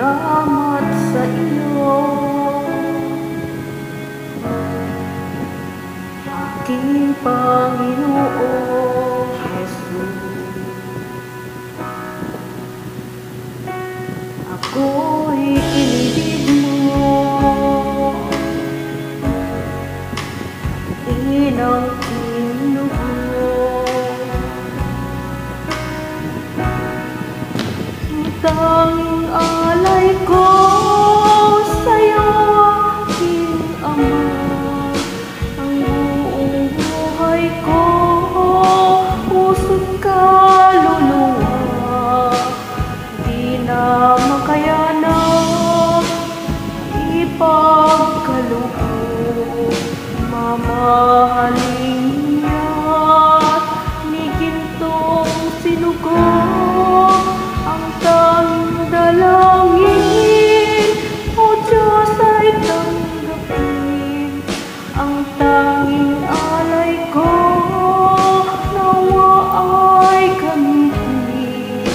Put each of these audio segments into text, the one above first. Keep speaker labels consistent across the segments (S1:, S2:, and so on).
S1: Salamat sa iyo, aking Panginoong Jesus. Ako'y inibig mo, inang tinubos. Tanging alay ko sa'yo, aking Ama. Ang buong buhay ko, puso't kaluluwa, di na makayanang ipagkaloob. Mamahalin niya't ni gintong sinugo, ang tanging dalangin, O Diyos, ay tanggapin. Ang tanging alay ko, nawa ay gamitin.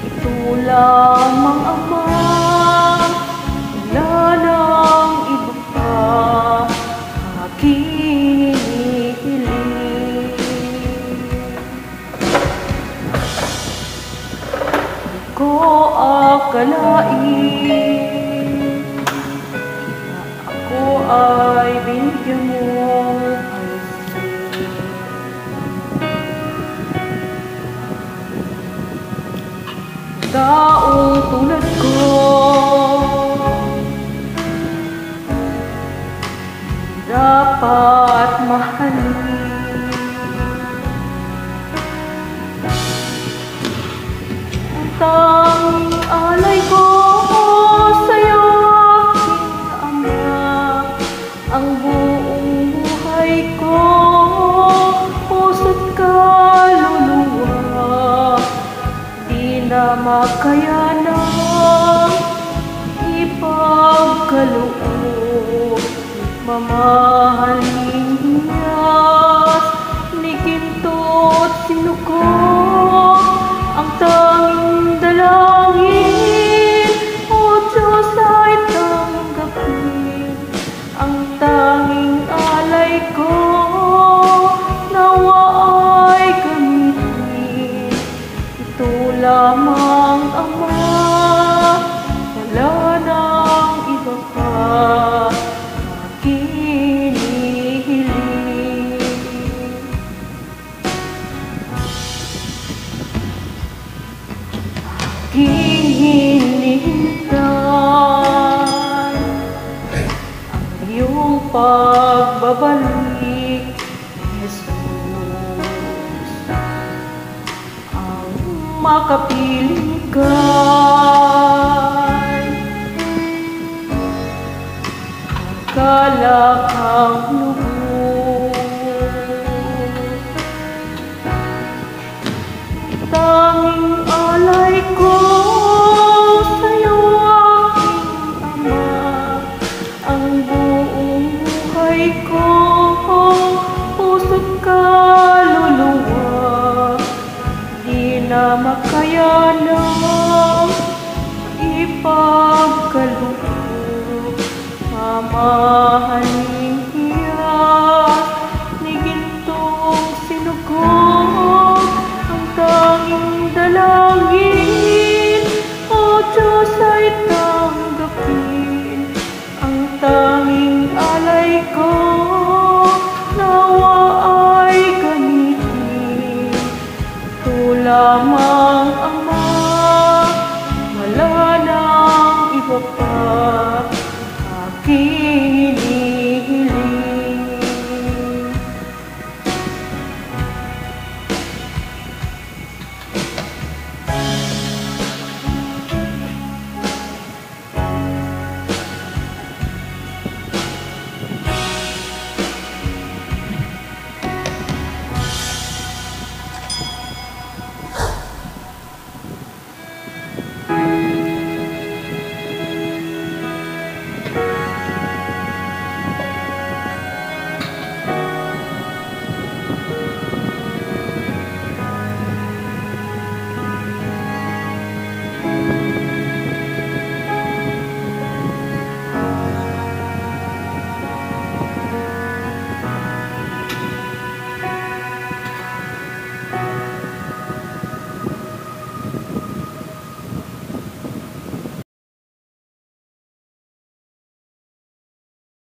S1: Ito lamang, Ama, wala nang iba pa aking hinihiling. Di ko akalain na ako ay binigyan mo pansin. Taong tulad ko, dapat mahalin. Ang tanging alay ko sa'yo, aking Ama. Ang buong buhay ko, puso't kaluluwa, di na makayanang ipagkaloob. Mamahalin niya't ni ginto't sinugo, ang tanging dalangin, O Diyos, ay tanggapin. Ang tanging alay ko, nawa ay gamitin. Ito lamang, Ama, wala nang iba pa aking hinihiling. Aking hinihintay ang iyong pagbabalik, Jesus. Ang makapiling ka'y kalakang lubos. Tanging alay ko sa'yo, aking Ama. Ang buong buhay ko, puso't kaluluwa, di na makayanang ipagkaloob. Mamahalin niya't ni gintong sinugo, ang tanging dalangin, O Diyos, ay tanggapin. Ang tanging alay ko, nawa ay gamitin. Ito lamang, Ama, wala nang iba pa aking